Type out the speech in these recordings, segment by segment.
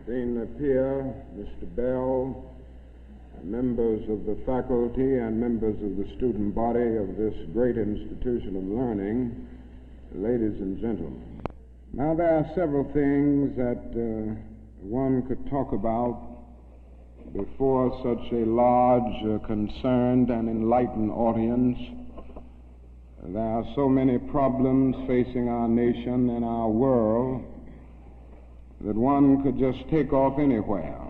esteemed peer, Mr. Bell, members of the faculty and members of the student body of this great institution of learning, ladies and gentlemen. Now, there are several things that one could talk about before such a large, concerned, and enlightened audience. There are so many problems facing our nation and our world that one could just take off anywhere.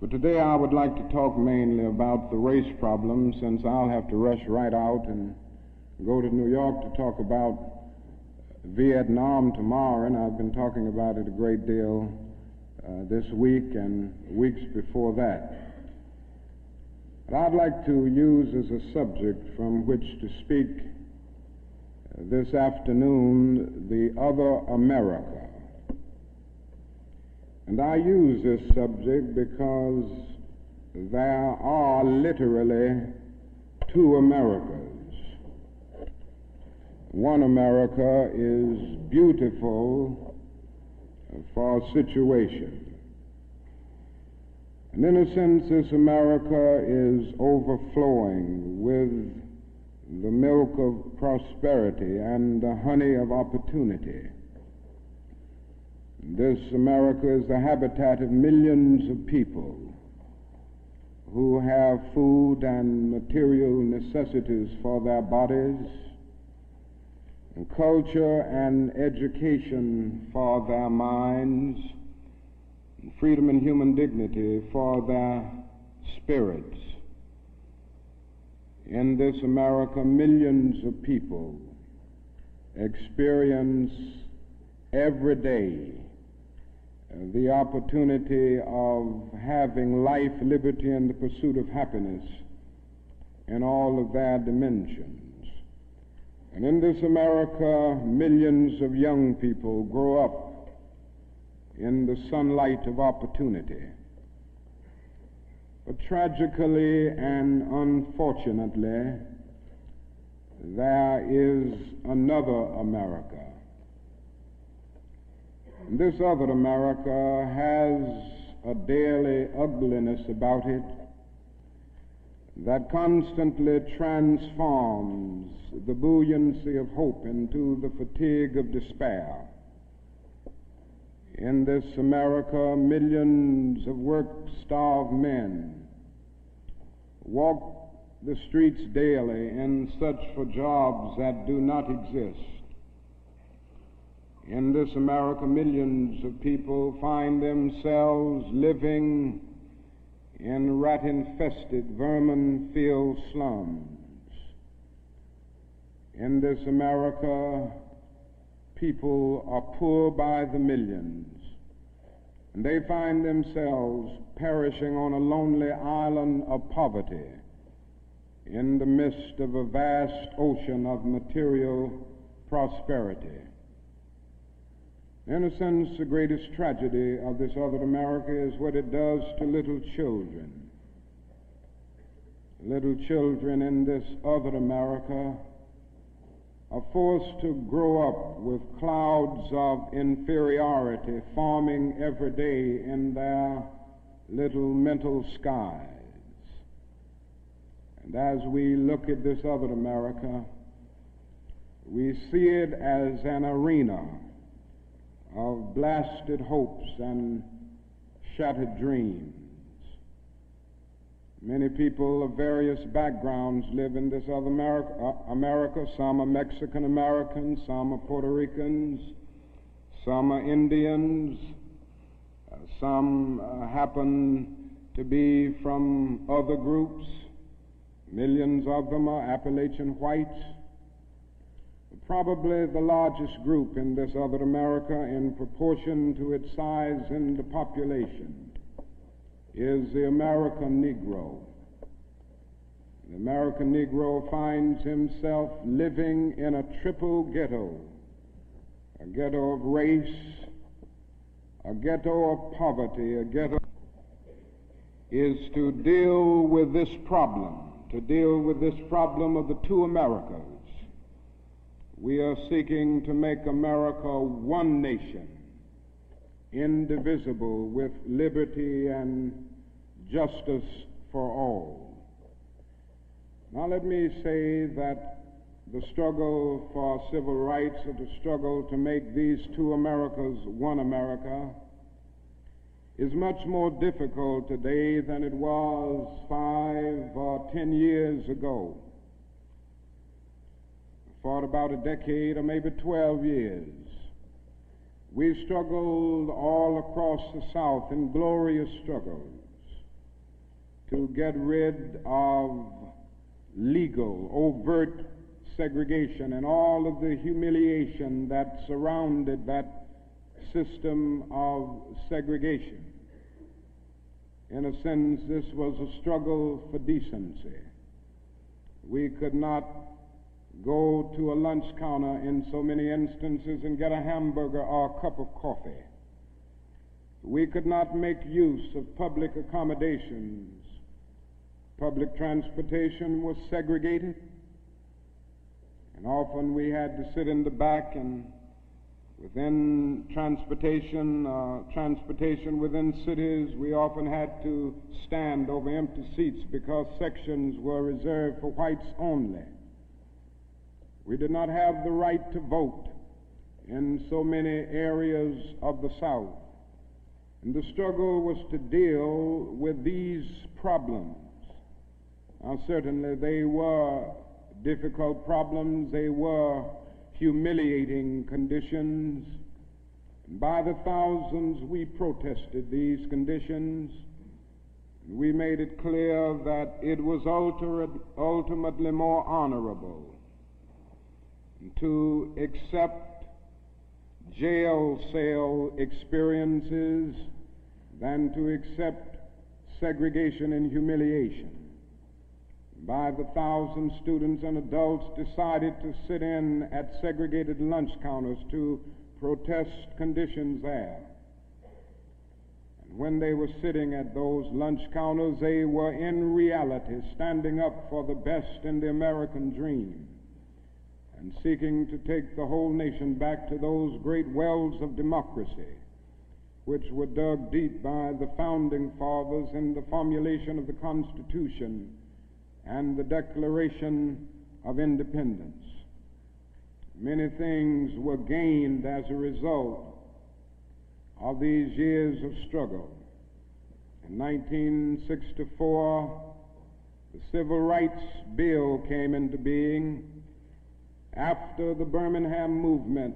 But today I would like to talk mainly about the race problem, since I'll have to rush right out and go to New York to talk about Vietnam tomorrow, and I've been talking about it a great deal this week and weeks before that. But I'd like to use as a subject from which to speak this afternoon the other America. And I use this subject because there are literally two Americas. One America is beautiful for situation. And in a sense, this America is overflowing with the milk of prosperity and the honey of opportunity. This America is the habitat of millions of people who have food and material necessities for their bodies, and culture and education for their minds, and freedom and human dignity for their spirits. In this America, millions of people experience every day the opportunity of having life, liberty, and the pursuit of happiness in all of their dimensions. And in this America, millions of young people grow up in the sunlight of opportunity. But tragically and unfortunately, there is another America. This other America has a daily ugliness about it that constantly transforms the buoyancy of hope into the fatigue of despair. In this America, millions of work-starved men walk the streets daily in search for jobs that do not exist. In this America, millions of people find themselves living in rat-infested, vermin-filled slums. In this America, people are poor by the millions, and they find themselves perishing on a lonely island of poverty in the midst of a vast ocean of material prosperity. In a sense, the greatest tragedy of this other America is what it does to little children. Little children in this other America are forced to grow up with clouds of inferiority forming every day in their little mental skies. And as we look at this other America, we see it as an arena of blasted hopes and shattered dreams. Many people of various backgrounds live in this other America. Some are Mexican Americans, some are Puerto Ricans, some are Indians, some happen to be from other groups. Millions of them are Appalachian whites. Probably the largest group in this other America, in proportion to its size in the population, is the American Negro. The American Negro finds himself living in a triple ghetto, a ghetto of race, a ghetto of poverty, a ghetto is to deal with this problem of the two Americas. We are seeking to make America one nation, indivisible, with liberty and justice for all. Now let me say that the struggle for civil rights, or the struggle to make these two Americas one America, is much more difficult today than it was 5 or 10 years ago. For about a decade or maybe 12 years, we struggled all across the South in glorious struggles to get rid of legal, overt segregation and all of the humiliation that surrounded that system of segregation. In a sense, this was a struggle for decency. We could not go to a lunch counter in so many instances and get a hamburger or a cup of coffee. We could not make use of public accommodations. Public transportation was segregated, and often we had to sit in the back, and within transportation within cities, we often had to stand over empty seats because sections were reserved for whites only. We did not have the right to vote in so many areas of the South. And the struggle was to deal with these problems. Now, certainly they were difficult problems. They were humiliating conditions. And by the thousands, we protested these conditions. We made it clear that it was ultimately more honorable to accept jail cell experiences than to accept segregation and humiliation. By the thousand, students and adults decided to sit in at segregated lunch counters to protest conditions there. And when they were sitting at those lunch counters, they were in reality standing up for the best in the American dream and seeking to take the whole nation back to those great wells of democracy which were dug deep by the founding fathers in the formulation of the Constitution and the Declaration of Independence. Many things were gained as a result of these years of struggle. In 1964, the Civil Rights Bill came into being after the Birmingham movement,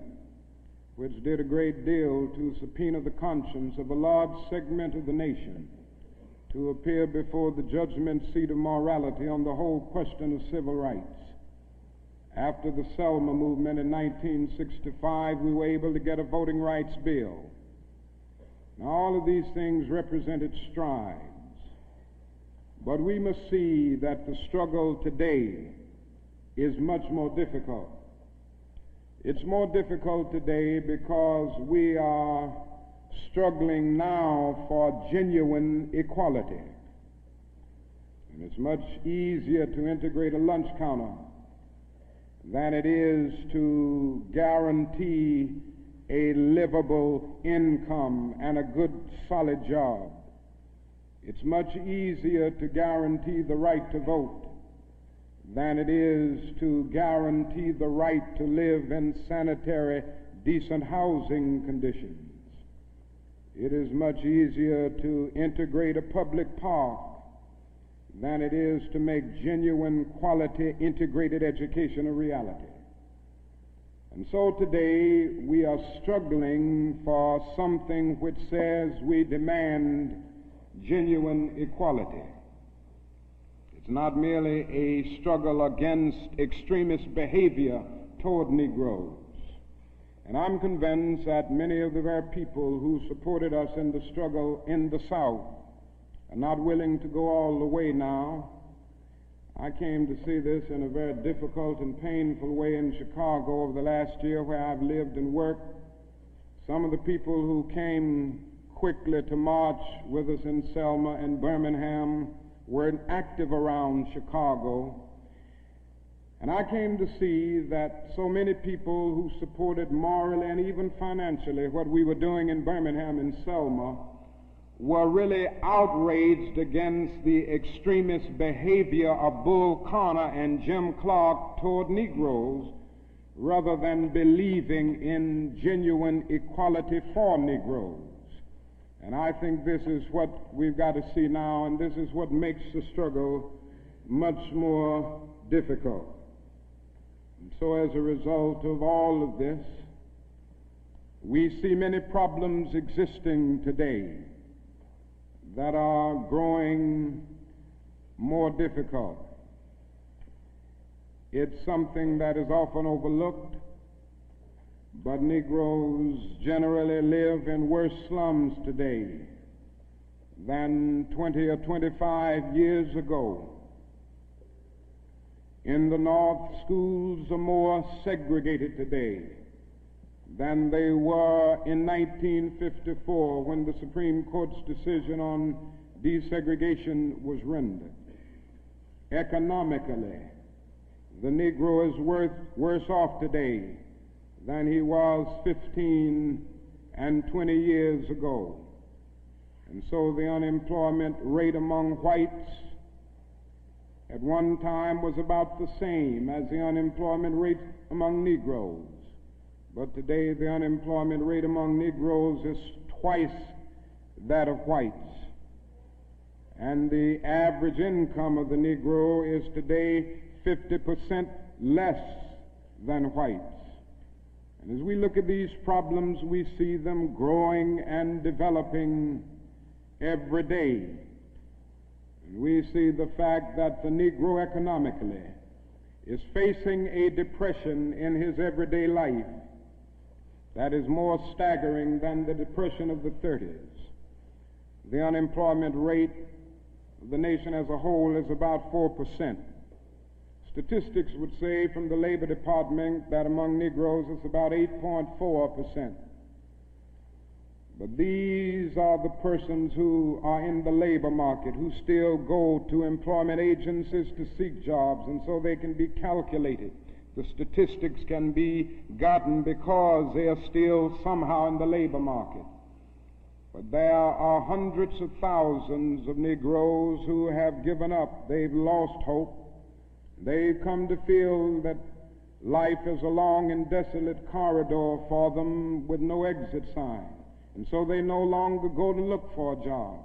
which did a great deal to subpoena the conscience of a large segment of the nation to appear before the judgment seat of morality on the whole question of civil rights. After the Selma movement in 1965, we were able to get a voting rights bill. Now, all of these things represented strides, but we must see that the struggle today is much more difficult. It's more difficult today because we are struggling now for genuine equality. And it's much easier to integrate a lunch counter than it is to guarantee a livable income and a good, solid job. It's much easier to guarantee the right to vote than it is to guarantee the right to live in sanitary, decent housing conditions. It is much easier to integrate a public park than it is to make genuine, quality, integrated education a reality. And so today we are struggling for something which says we demand genuine equality. It's not merely a struggle against extremist behavior toward Negroes. And I'm convinced that many of the very people who supported us in the struggle in the South are not willing to go all the way now. I came to see this in a very difficult and painful way in Chicago over the last year, where I've lived and worked. Some of the people who came quickly to march with us in Selma and Birmingham were active around Chicago. And I came to see that so many people who supported morally and even financially what we were doing in Birmingham and Selma were really outraged against the extremist behavior of Bull Connor and Jim Clark toward Negroes, rather than believing in genuine equality for Negroes. And I think this is what we've got to see now, and this is what makes the struggle much more difficult. And so as a result of all of this, we see many problems existing today that are growing more difficult. It's something that is often overlooked, but Negroes generally live in worse slums today than 20 or 25 years ago. In the North, schools are more segregated today than they were in 1954 when the Supreme Court's decision on desegregation was rendered. Economically, the Negro is worse off today than he was 15 and 20 years ago. And so the unemployment rate among whites at one time was about the same as the unemployment rate among Negroes. But today the unemployment rate among Negroes is twice that of whites. And the average income of the Negro is today 50% less than whites. And as we look at these problems, we see them growing and developing every day. And we see the fact that the Negro economically is facing a depression in his everyday life that is more staggering than the depression of the 30s. The unemployment rate of the nation as a whole is about 4%. Statistics would say from the Labor Department that among Negroes it's about 8.4%. But these are the persons who are in the labor market, who still go to employment agencies to seek jobs, and so they can be calculated. The statistics can be gotten because they are still somehow in the labor market. But there are hundreds of thousands of Negroes who have given up. They've lost hope. They've come to feel that life is a long and desolate corridor for them with no exit sign. And so they no longer go to look for a job.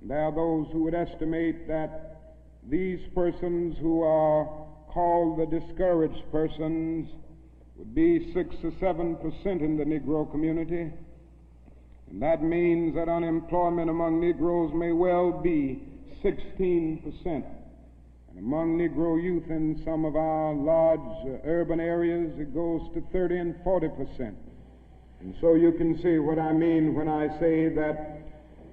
There are those who would estimate that these persons who are called the discouraged persons would be 6 or 7% in the Negro community. And that means that unemployment among Negroes may well be 16%. And among Negro youth in some of our large urban areas, it goes to 30 and 40%. And so you can see what I mean when I say that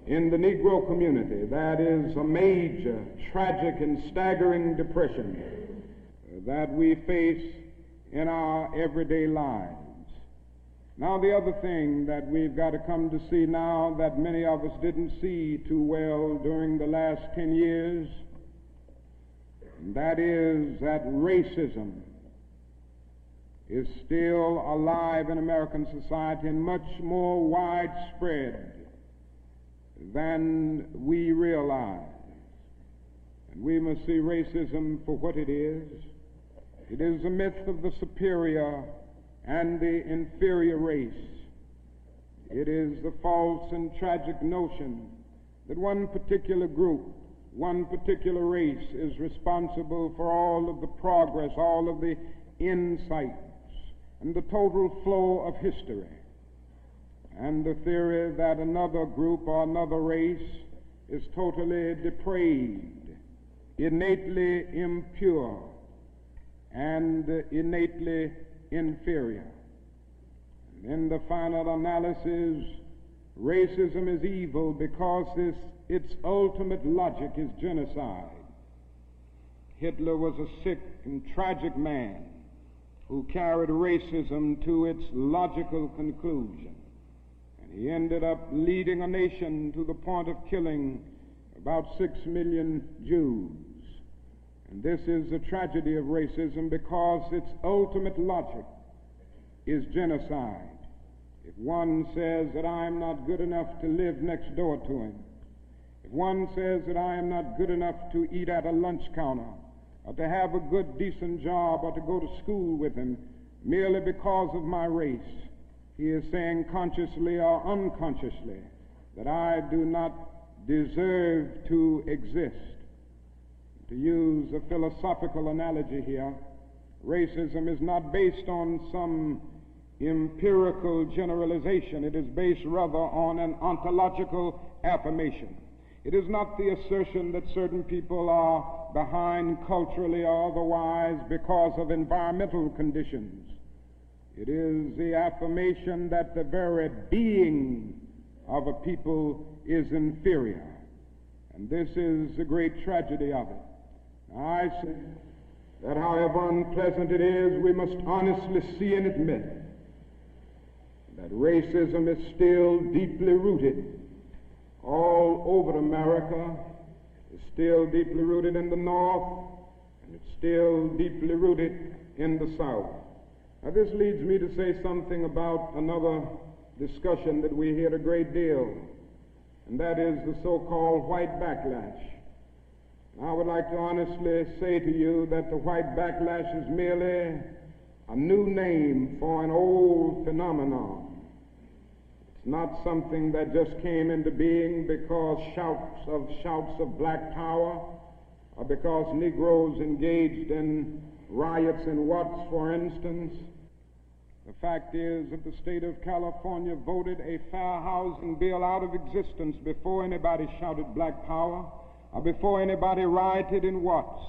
in the Negro community, that is a major, tragic, and staggering depression that we face in our everyday lives. Now, the other thing that we've got to come to see now that many of us didn't see too well during the last 10 years, and that is that racism is still alive in American society and much more widespread than we realize. And we must see racism for what it is. It is the myth of the superior and the inferior race. It is the false and tragic notion that one particular group, one particular race is responsible for all of the progress, all of the insights, and the total flow of history. And the theory that another group or another race is totally depraved, innately impure, and innately inferior. And in the final analysis, racism is evil because its ultimate logic is genocide. Hitler was a sick and tragic man who carried racism to its logical conclusion. And he ended up leading a nation to the point of killing about 6 million Jews. And this is the tragedy of racism, because its ultimate logic is genocide. If one says that I am not good enough to live next door to him, if one says that I am not good enough to eat at a lunch counter, or to have a good, decent job, or to go to school with him, merely because of my race, he is saying consciously or unconsciously that I do not deserve to exist. To use a philosophical analogy here, racism is not based on some empirical generalization. It is based rather on an ontological affirmation. It is not the assertion that certain people are behind culturally or otherwise because of environmental conditions. It is the affirmation that the very being of a people is inferior. And this is the great tragedy of it. I say that however unpleasant it is, we must honestly see and admit that racism is still deeply rooted all over America. It's still deeply rooted in the North, and it's still deeply rooted in the South. Now, this leads me to say something about another discussion that we hear a great deal, and that is the so-called white backlash. And I would like to honestly say to you that the white backlash is merely a new name for an old phenomenon. It's not something that just came into being because shouts of black power, or because Negroes engaged in riots in Watts, for instance. The fact is that the state of California voted a fair housing bill out of existence before anybody shouted black power, or before anybody rioted in Watts.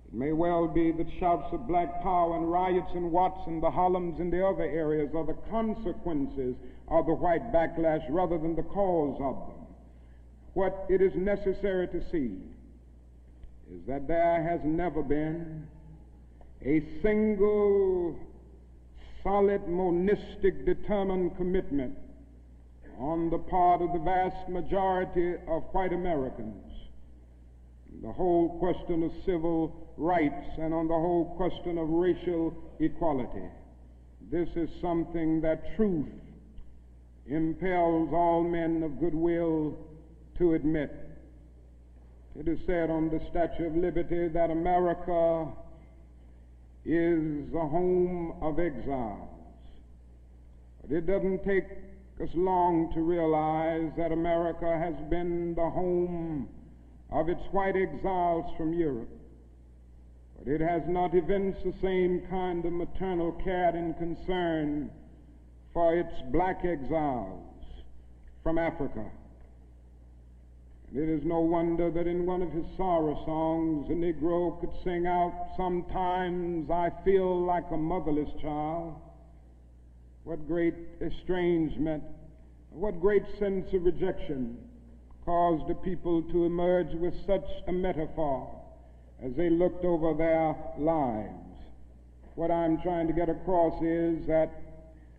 It may well be that shouts of black power and riots in Watts and the Harlems and the other areas are the consequences of the white backlash rather than the cause of them. What it is necessary to see is that there has never been a single solid, monistic, determined commitment on the part of the vast majority of white Americans. The whole question of civil rights and on the whole question of racial equality. This is something that truth impels all men of goodwill to admit. It is said on the Statue of Liberty that America is the home of exiles. But it doesn't take us long to realize that America has been the home of its white exiles from Europe. But it has not evinced the same kind of maternal care and concern for its black exiles from Africa. And it is no wonder that in one of his sorrow songs, a Negro could sing out, "Sometimes I feel like a motherless child." What great estrangement, what great sense of rejection caused the people to emerge with such a metaphor as they looked over their lives. What I'm trying to get across is that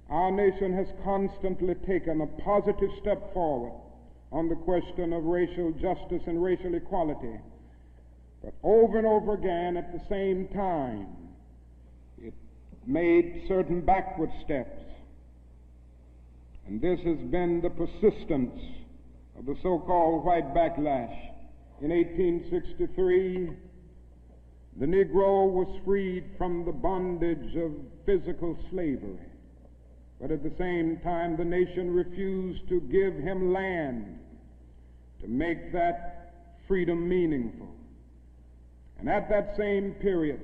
our nation has constantly taken a positive step forward on the question of racial justice and racial equality. But over and over again, at the same time, it made certain backward steps. And this has been the persistence of the so-called white backlash. In 1863, the Negro was freed from the bondage of physical slavery. But at the same time, the nation refused to give him land to make that freedom meaningful. And at that same period,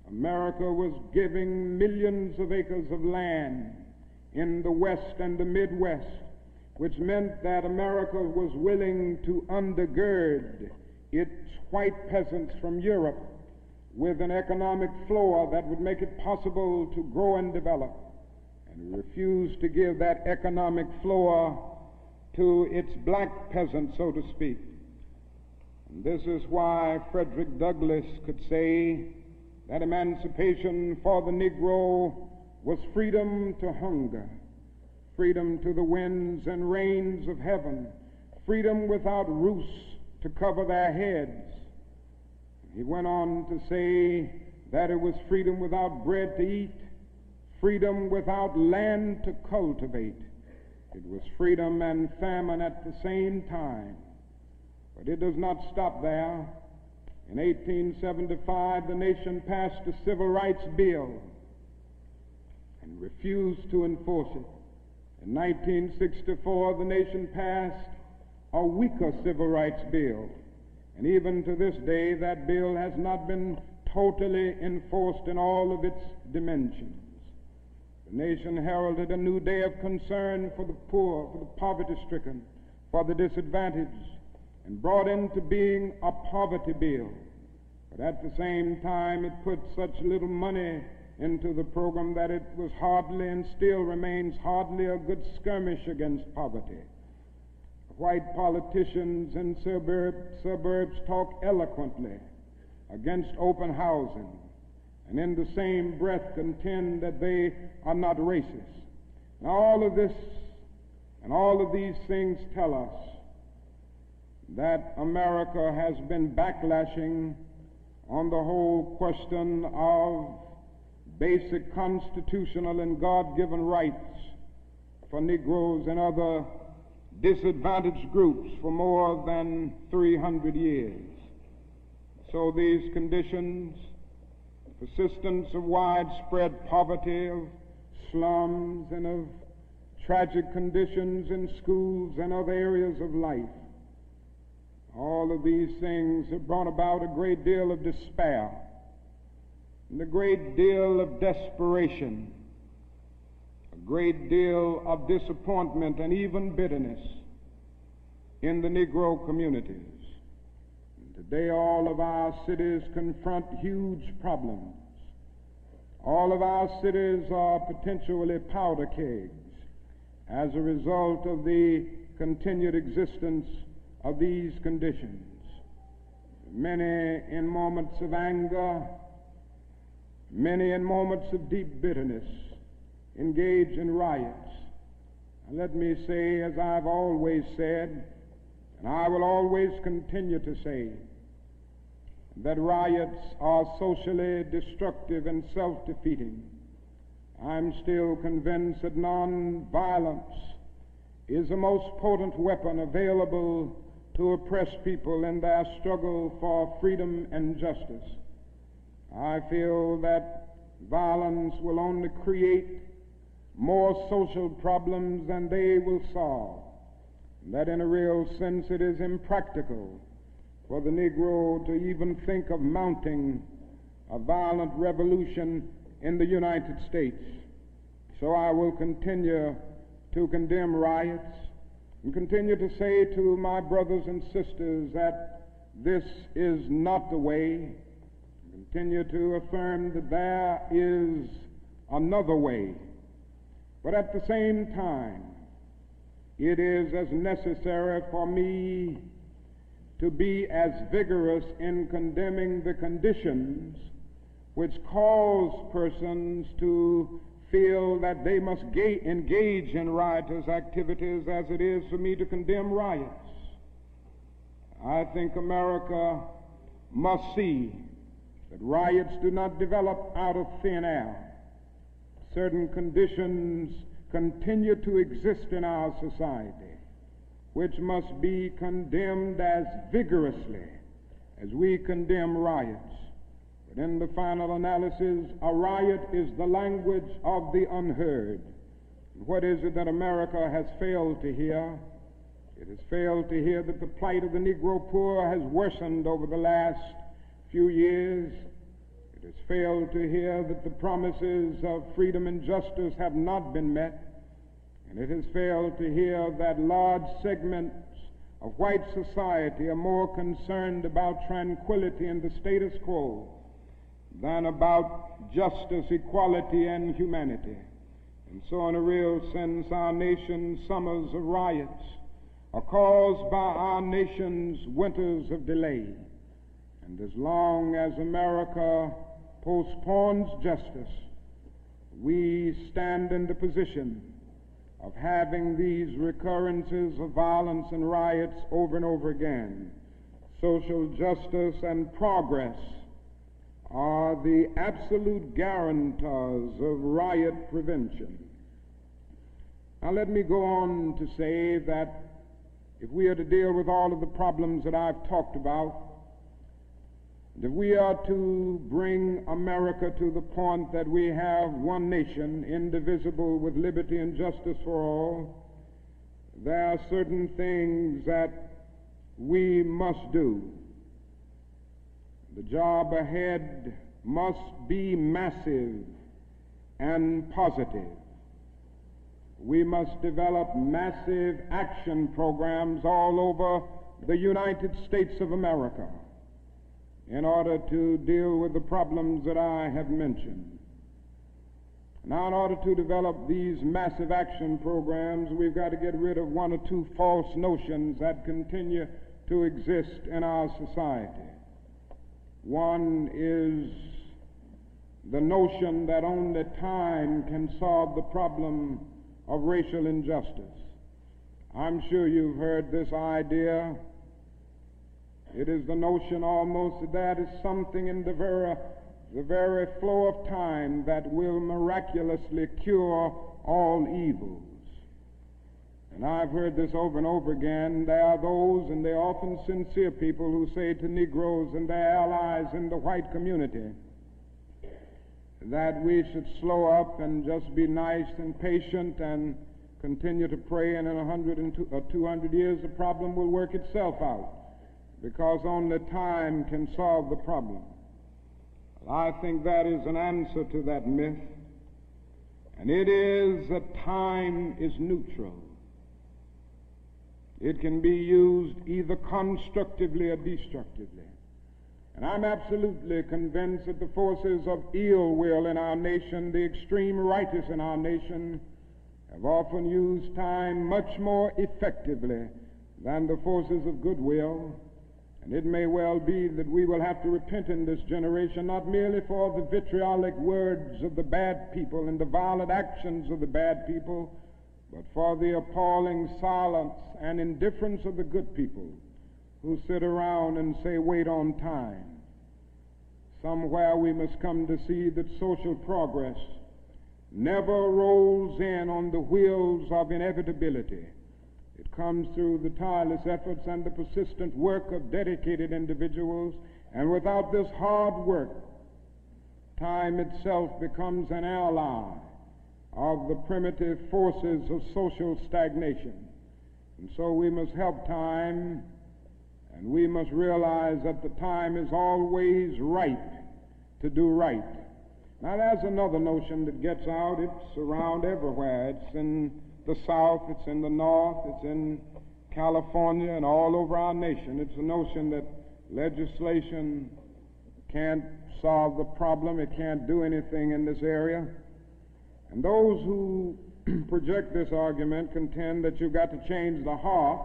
America was giving millions of acres of land in the West and the Midwest, which meant that America was willing to undergird its white peasants from Europe with an economic floor that would make it possible to grow and develop. And refused to give that economic floor to its black peasants, so to speak. And this is why Frederick Douglass could say that emancipation for the Negro was freedom to hunger, freedom to the winds and rains of heaven, freedom without roofs to cover their heads, He went on to say that it was freedom without bread to eat, freedom without land to cultivate. It was freedom and famine at the same time. But it does not stop there. In 1875, the nation passed a civil rights bill and refused to enforce it. In 1964, the nation passed a weaker civil rights bill. And even to this day, that bill has not been totally enforced in all of its dimensions. The nation heralded a new day of concern for the poor, for the poverty-stricken, for the disadvantaged, and brought into being a poverty bill. But at the same time, it put such little money into the program that it was hardly, and still remains hardly, a good skirmish against poverty. White politicians in suburbs talk eloquently against open housing, and in the same breath contend that they are not racist. And all of this and all of these things tell us that America has been backlashing on the whole question of basic constitutional and God-given rights for Negroes and other disadvantaged groups for more than 300 years. So these conditions, persistence of widespread poverty, of slums, and of tragic conditions in schools and other areas of life, all of these things have brought about a great deal of despair and a great deal of desperation, a great deal of disappointment and even bitterness in the Negro communities. And today all of our cities confront huge problems. All of our cities are potentially powder kegs as a result of the continued existence of these conditions. Many in moments of anger, many in moments of deep bitterness, engage in riots. And let me say, as I've always said, and I will always continue to say, that riots are socially destructive and self-defeating. I'm still convinced that nonviolence is the most potent weapon available to oppress people in their struggle for freedom and justice. I feel that violence will only create more social problems than they will solve, and that in a real sense it is impractical for the Negro to even think of mounting a violent revolution in the United States. So I will continue to condemn riots and continue to say to my brothers and sisters that this is not the way. Continue to affirm that there is another way. But at the same time, it is as necessary for me to be as vigorous in condemning the conditions which cause persons to feel that they must engage in riotous activities as it is for me to condemn riots. I think America must see that riots do not develop out of thin air. Certain conditions continue to exist in our society, which must be condemned as vigorously as we condemn riots. But in the final analysis, a riot is the language of the unheard. And what is it that America has failed to hear? It has failed to hear that the plight of the Negro poor has worsened over the last few years. It has failed to hear that the promises of freedom and justice have not been met. And it has failed to hear that large segments of white society are more concerned about tranquility and the status quo than about justice, equality, and humanity. And so in a real sense, our nation's summers of riots are caused by our nation's winters of delay. And as long as America postpones justice, we stand in the position of having these recurrences of violence and riots over and over again. social justice, and progress are the absolute guarantors of riot prevention. Now let me go on to say that if we are to deal with all of the problems that I've talked about, and if we are to bring America to the point that we have one nation, indivisible, with liberty and justice for all, there are certain things that we must do. The job ahead must be massive and positive. We must develop massive action programs all over the United States of America in order to deal with the problems that I have mentioned. Now, in order to develop these massive action programs, we've got to get rid of one or two false notions that continue to exist in our society. One is the notion that only time can solve the problem of racial injustice. I'm sure you've heard this idea. It is the notion almost that is something in the very flow of time that will miraculously cure all evils. And I've heard this over and over again. There are those, and they're often sincere people, who say to Negroes and their allies in the white community that we should slow up and just be nice and patient and continue to pray, and in 100 or 200 years the problem will work itself out, because only time can solve the problem. I think that is an answer to that myth, and it is that time is neutral. It can be used either constructively or destructively. And I'm absolutely convinced that the forces of ill will in our nation, the extreme rightists in our nation, have often used time much more effectively than the forces of goodwill. And it may well be that we will have to repent in this generation, not merely for the vitriolic words of the bad people and the violent actions of the bad people, but for the appalling silence and indifference of the good people who sit around and say, wait on time. Somewhere we must come to see that social progress never rolls in on the wheels of inevitability. It comes through the tireless efforts and the persistent work of dedicated individuals, and without this hard work, time itself becomes an ally of the primitive forces of social stagnation. And so we must help time, and we must realize that the time is always right to do right. Now there's another notion that gets out. It's around everywhere. It's in the South, it's in the North, it's in California and all over our nation. It's a notion that legislation can't solve the problem. It can't do anything in this area. And those who project this argument contend that you've got to change the heart,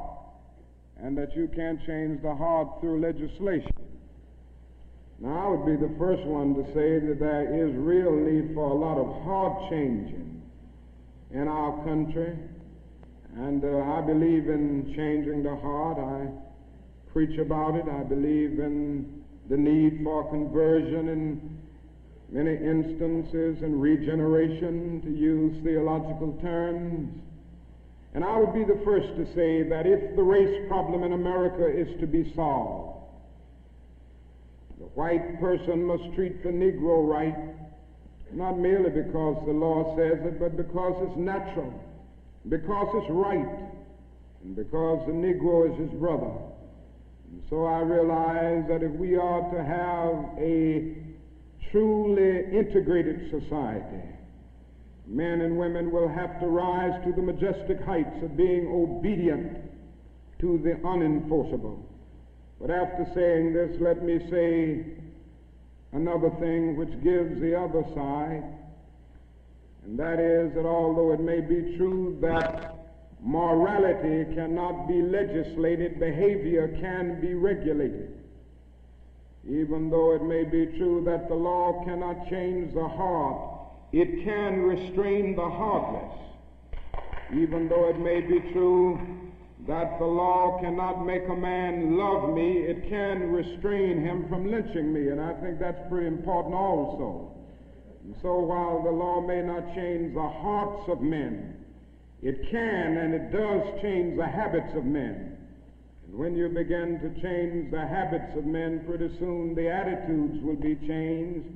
and that you can't change the heart through legislation. Now, I would be the first one to say that there is real need for a lot of heart changing in our country, and I believe in changing the heart. I preach about it. I believe in the need for conversion in many instances, and regeneration, to use theological terms. And I would be the first to say that if the race problem in America is to be solved, the white person must treat the Negro right, not merely because the law says it, but because it's natural, because it's right, and because the Negro is his brother. And so I realize that if we are to have a truly integrated society, men and women will have to rise to the majestic heights of being obedient to the unenforceable. But after saying this, let me say another thing which gives the other side, and that is that although it may be true that morality cannot be legislated, behavior can be regulated. Even though it may be true that the law cannot change the heart, it can restrain the heartless. Even though it may be true that the law cannot make a man love me, it can restrain him from lynching me, and I think that's pretty important also. And so while the law may not change the hearts of men, it can and it does change the habits of men. And when you begin to change the habits of men, pretty soon the attitudes will be changed,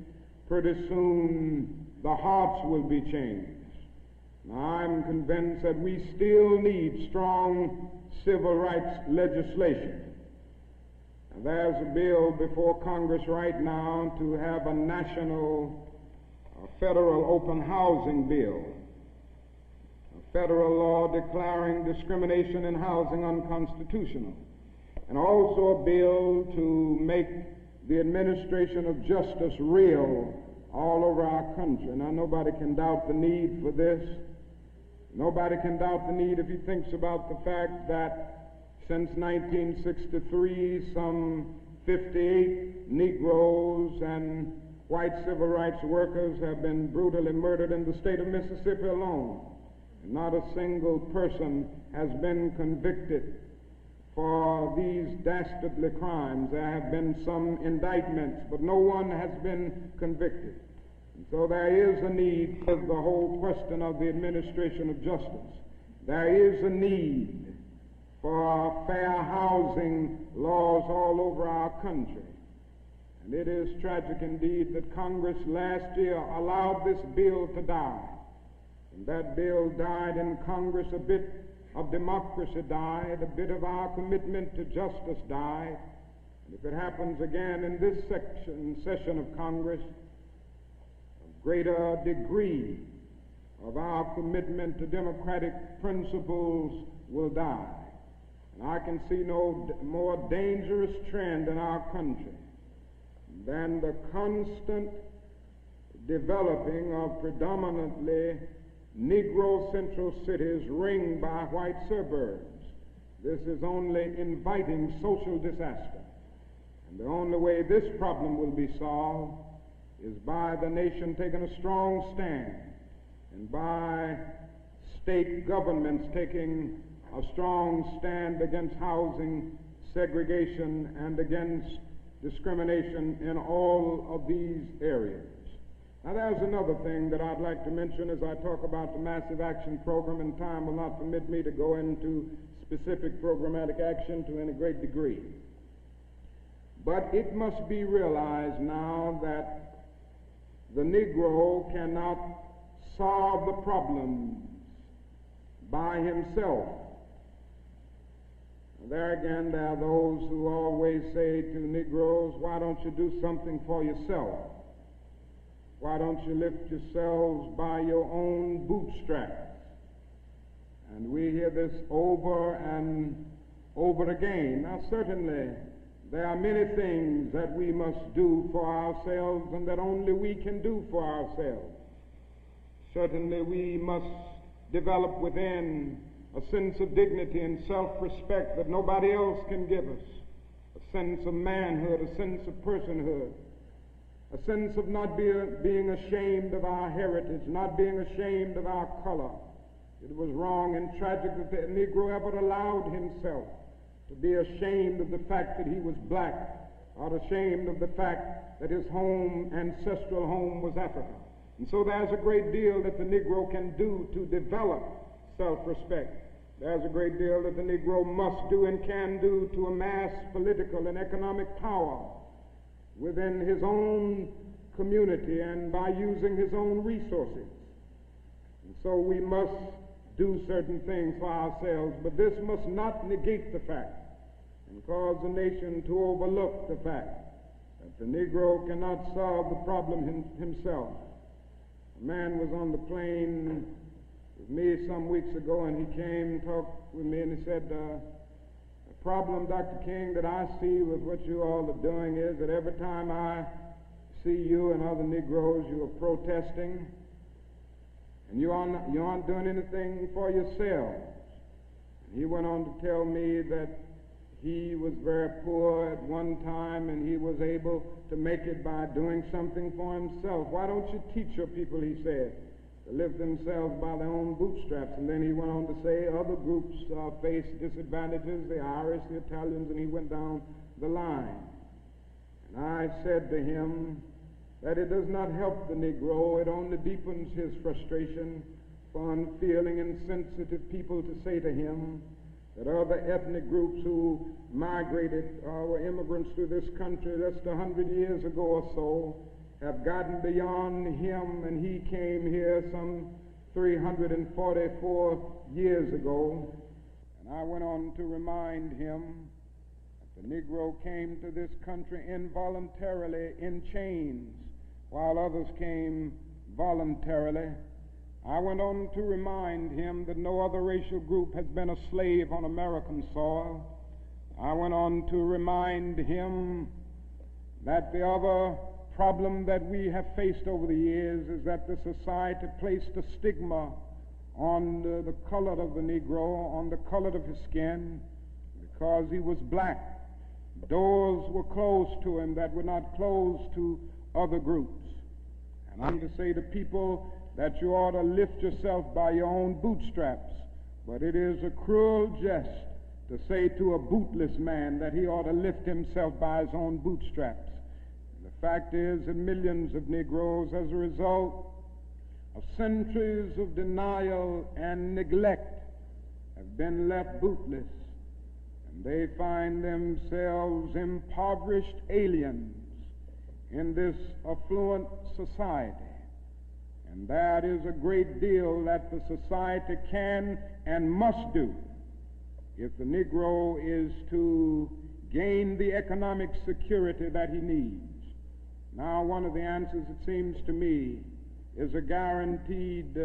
pretty soon the hearts will be changed. Now, I'm convinced that we still need strong civil rights legislation. And there's a bill before Congress right now to have a national federal open housing bill, a federal law declaring discrimination in housing unconstitutional, and also a bill to make the administration of justice real all over our country. Now, nobody can doubt the need for this. Nobody can doubt the need if he thinks about the fact that since 1963, some 58 Negroes and white civil rights workers have been brutally murdered in the state of Mississippi alone. And not a single person has been convicted for these dastardly crimes. There have been some indictments, but no one has been convicted. And so there is a need for the whole question of the administration of justice. There is a need for fair housing laws all over our country. And it is tragic indeed that Congress last year allowed this bill to die. And that bill died in Congress. A bit of democracy died, a bit of our commitment to justice died. And if it happens again in this session of Congress, a greater degree of our commitment to democratic principles will die. And I can see no more dangerous trend in our country than the constant developing of predominantly Negro central cities ringed by white suburbs. This is only inviting social disaster. And the only way this problem will be solved is by the nation taking a strong stand and by state governments taking a strong stand against housing segregation and against discrimination in all of these areas. Now, there's another thing that I'd like to mention as I talk about the Massive Action Program, and time will not permit me to go into specific programmatic action to any great degree. But it must be realized now that the Negro cannot solve the problems by himself. There again, there are those who always say to Negroes, why don't you do something for yourself? Why don't you lift yourselves by your own bootstraps? And we hear this over and over again. Now, certainly, there are many things that we must do for ourselves and that only we can do for ourselves. Certainly, we must develop within a sense of dignity and self-respect that nobody else can give us, a sense of manhood, a sense of personhood, a sense of not being ashamed of our heritage, not being ashamed of our color. It was wrong and tragic that the Negro ever allowed himself to be ashamed of the fact that he was black, or ashamed of the fact that his home, ancestral home, was Africa. And so there's a great deal that the Negro can do to develop self-respect. There's a great deal that the Negro must do and can do to amass political and economic power within his own community and by using his own resources. And so we must do certain things for ourselves, but this must not negate the fact and cause the nation to overlook the fact that the Negro cannot solve the problem himself. A man was on the plane with me some weeks ago, and he came and talked with me, and he said, the problem, Dr. King, that I see with what you all are doing is that every time I see you and other Negroes, you are protesting, and you aren't doing anything for yourselves. And he went on to tell me that he was very poor at one time, and he was able to make it by doing something for himself. Why don't you teach your people, he said, to lift themselves by their own bootstraps. And then he went on to say other groups face disadvantages, the Irish, the Italians, and he went down the line. And I said to him that it does not help the Negro, it only deepens his frustration for unfeeling and sensitive people to say to him that other ethnic groups who migrated or were immigrants to this country just 100 years ago or so have gotten beyond him, and he came here some 344 years ago. And I went on to remind him that the Negro came to this country involuntarily in chains, while others came voluntarily. I went on to remind him that no other racial group has been a slave on American soil. I went on to remind him that the other problem that we have faced over the years is that the society placed a stigma on the color of the Negro, on the color of his skin, because he was black. Doors were closed to him that were not closed to other groups. And I'm to say to people that you ought to lift yourself by your own bootstraps, but it is a cruel jest to say to a bootless man that he ought to lift himself by his own bootstraps. The fact is that millions of Negroes, as a result of centuries of denial and neglect, have been left bootless, and they find themselves impoverished aliens in this affluent society. And that is a great deal that the society can and must do if the Negro is to gain the economic security that he needs. Now, one of the answers, it seems to me, is a guaranteed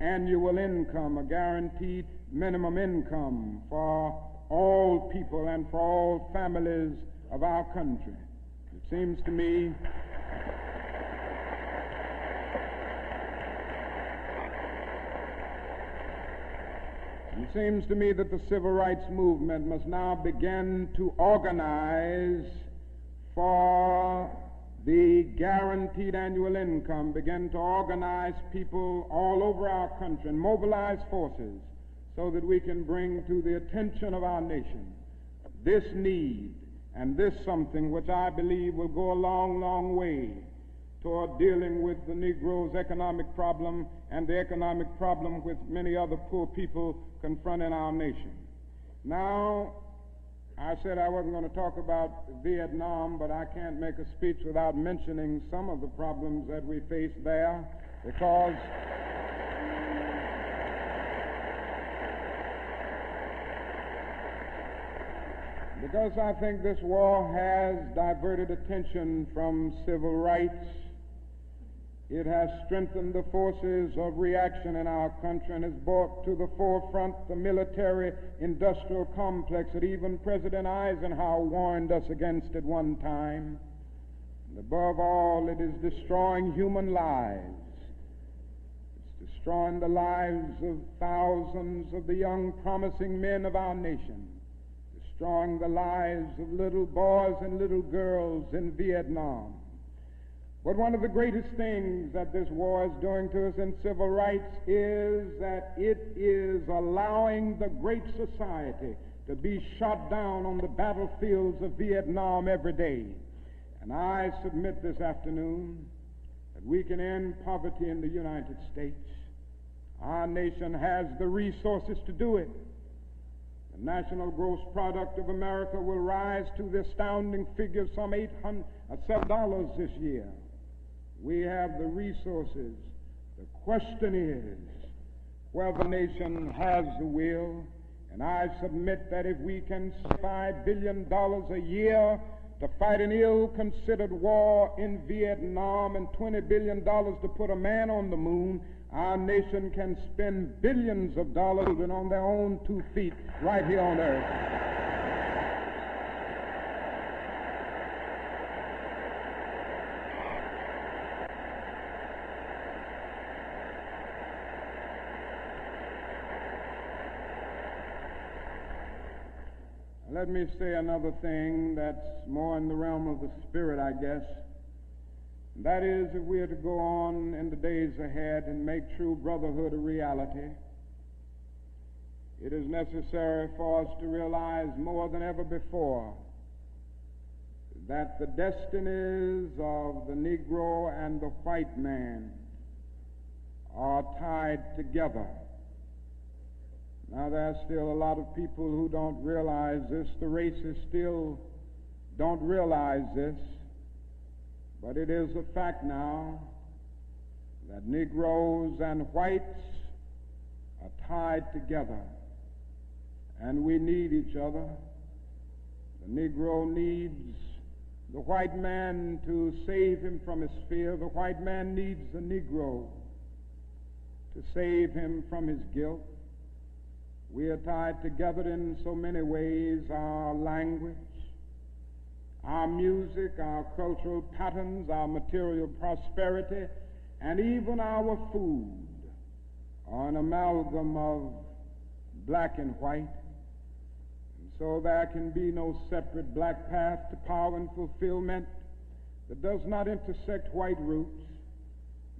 annual income, a guaranteed minimum income for all people and for all families of our country. It seems to me that the civil rights movement must now begin to organize for the guaranteed annual income, begin to organize people all over our country and mobilize forces so that we can bring to the attention of our nation this need and this something which I believe will go a long, long way toward dealing with the Negro's economic problem and the economic problem with many other poor people confronting our nation. Now, I said I wasn't going to talk about Vietnam, but I can't make a speech without mentioning some of the problems that we face there, because I think this war has diverted attention from civil rights. It has strengthened the forces of reaction in our country and has brought to the forefront the military-industrial complex that even President Eisenhower warned us against at one time. And above all, it is destroying human lives. It's destroying the lives of thousands of the young, promising men of our nation, destroying the lives of little boys and little girls in Vietnam. But one of the greatest things that this war is doing to us in civil rights is that it is allowing the great society to be shot down on the battlefields of Vietnam every day. And I submit this afternoon that we can end poverty in the United States. Our nation has the resources to do it. The national gross product of America will rise to the astounding figure of some $7 this year. We have the resources. The question is whether the nation has the will. And I submit that if we can spend $5 billion a year to fight an ill-considered war in Vietnam and $20 billion to put a man on the moon, our nation can spend billions of dollars on their own 2 feet right here on earth. Let me say another thing that's more in the realm of the spirit, I guess. That is, if we are to go on in the days ahead and make true brotherhood a reality, it is necessary for us to realize more than ever before that the destinies of the Negro and the white man are tied together. Now, there are still a lot of people who don't realize this. The racists still don't realize this. But it is a fact now that Negroes and whites are tied together, and we need each other. The Negro needs the white man to save him from his fear. The white man needs the Negro to save him from his guilt. We are tied together in so many ways: our language, our music, our cultural patterns, our material prosperity, and even our food are an amalgam of black and white. And so there can be no separate black path to power and fulfillment that does not intersect white roots.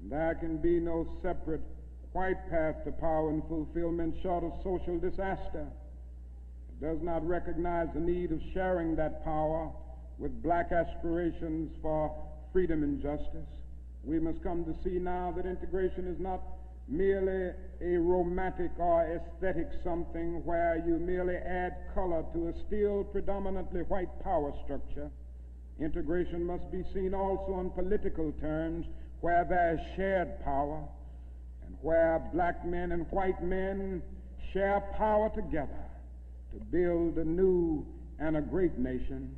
And there can be no separate white path to power and fulfillment short of social disaster. It does not recognize the need of sharing that power with black aspirations for freedom and justice. We must come to see now that integration is not merely a romantic or aesthetic something where you merely add color to a still predominantly white power structure. Integration must be seen also in political terms, where there is shared power and where black men and white men share power together to build a new and a great nation.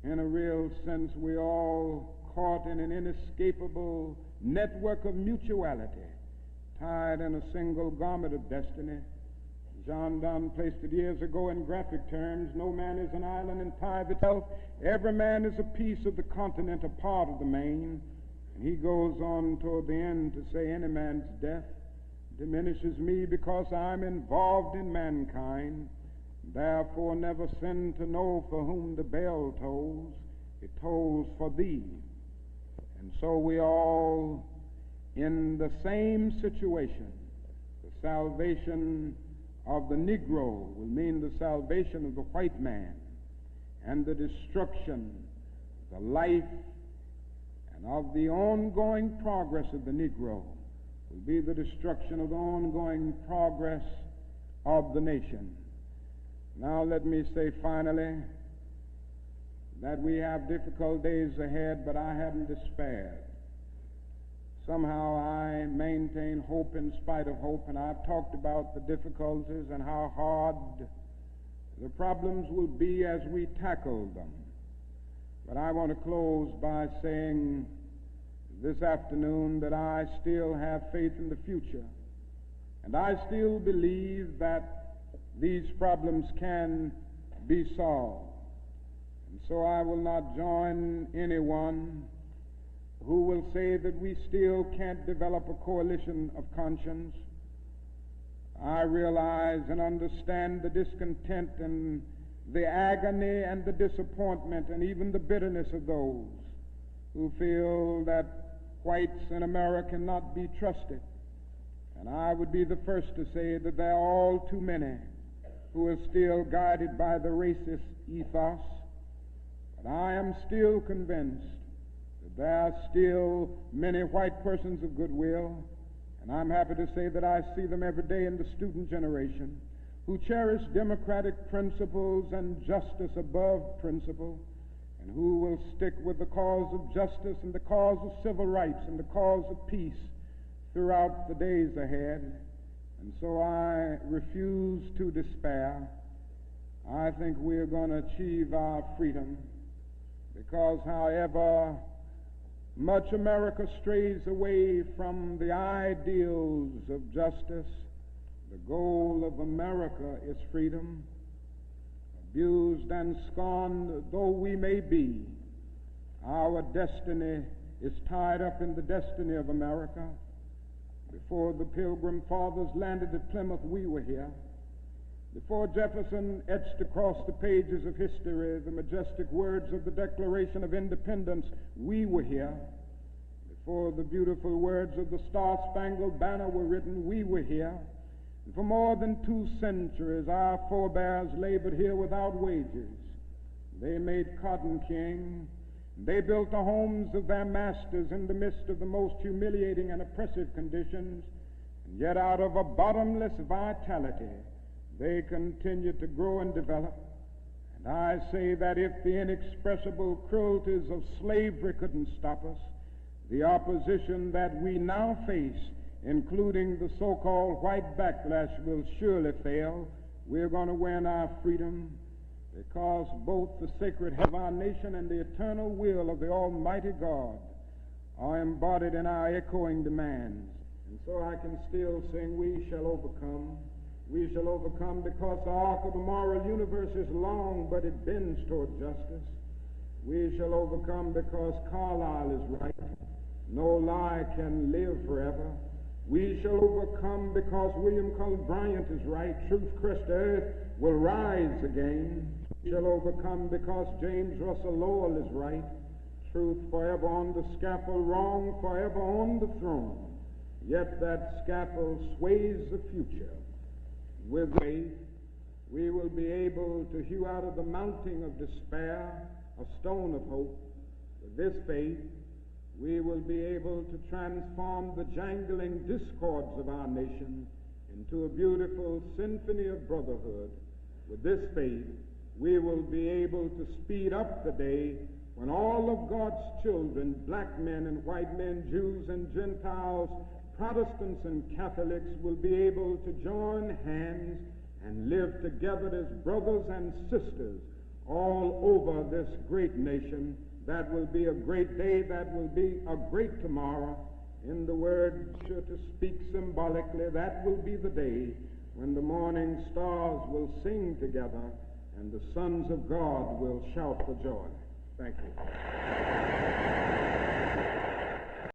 In a real sense, we're all caught in an inescapable network of mutuality, tied in a single garment of destiny. John Donne placed it years ago in graphic terms: no man is an island entire itself. Every man is a piece of the continent, a part of the main. And he goes on toward the end to say, any man's death diminishes me because I'm involved in mankind. Therefore never sin to know for whom the bell tolls. It tolls for thee. And so we all in the same situation. The salvation of the Negro will mean the salvation of the white man, and the destruction, the life, and of the ongoing progress of the Negro will be the destruction of the ongoing progress of the nation. Now let me say finally that we have difficult days ahead, but I haven't despaired. Somehow I maintain hope in spite of hope, and I've talked about the difficulties and how hard the problems will be as we tackle them. But I want to close by saying this afternoon that I still have faith in the future, and I still believe that these problems can be solved. And so I will not join anyone who will say that we still can't develop a coalition of conscience. I realize and understand the discontent and the agony and the disappointment and even the bitterness of those who feel that whites in America cannot be trusted. And I would be the first to say that there are all too many who are still guided by the racist ethos. But I am still convinced that there are still many white persons of goodwill, and I'm happy to say that I see them every day in the student generation, who cherish democratic principles and justice above principle, and who will stick with the cause of justice and the cause of civil rights and the cause of peace throughout the days ahead. And so I refuse to despair. I think we're going to achieve our freedom, because however much America strays away from the ideals of justice, the goal of America is freedom. Abused and scorned though we may be, our destiny is tied up in the destiny of America. Before the Pilgrim Fathers landed at Plymouth, we were here. Before Jefferson etched across the pages of history the majestic words of the Declaration of Independence, we were here. before the beautiful words of the Star-Spangled Banner were written, we were here. And for more than 2 centuries, our forebears labored here without wages. They made cotton king. They built the homes of their masters in the midst of the most humiliating and oppressive conditions. And yet out of a bottomless vitality, they continued to grow and develop. And I say that if the inexpressible cruelties of slavery couldn't stop us, the opposition that we now face, including the so-called white backlash, will surely fail. We're going to win our freedom, because both the sacred head of our nation and the eternal will of the Almighty God are embodied in our echoing demands. And so I can still sing, we shall overcome. We shall overcome because the arc of the moral universe is long, but it bends toward justice. We shall overcome because Carlyle is right. No lie can live forever. We shall overcome because William Cullen Bryant is right. Truth crushed earth will rise again. We shall overcome because James Russell Lowell is right. Truth forever on the scaffold, wrong forever on the throne. Yet that scaffold sways the future. With faith, we will be able to hew out of the mounting of despair a stone of hope. With this faith, we will be able to transform the jangling discords of our nation into a beautiful symphony of brotherhood. With this faith, we will be able to speed up the day when all of God's children, black men and white men, Jews and Gentiles, Protestants and Catholics, will be able to join hands and live together as brothers and sisters all over this great nation. That will be a great day. That will be a great tomorrow. In the word, sure to speak symbolically, that will be the day when the morning stars will sing together and the sons of God will shout for joy. Thank you.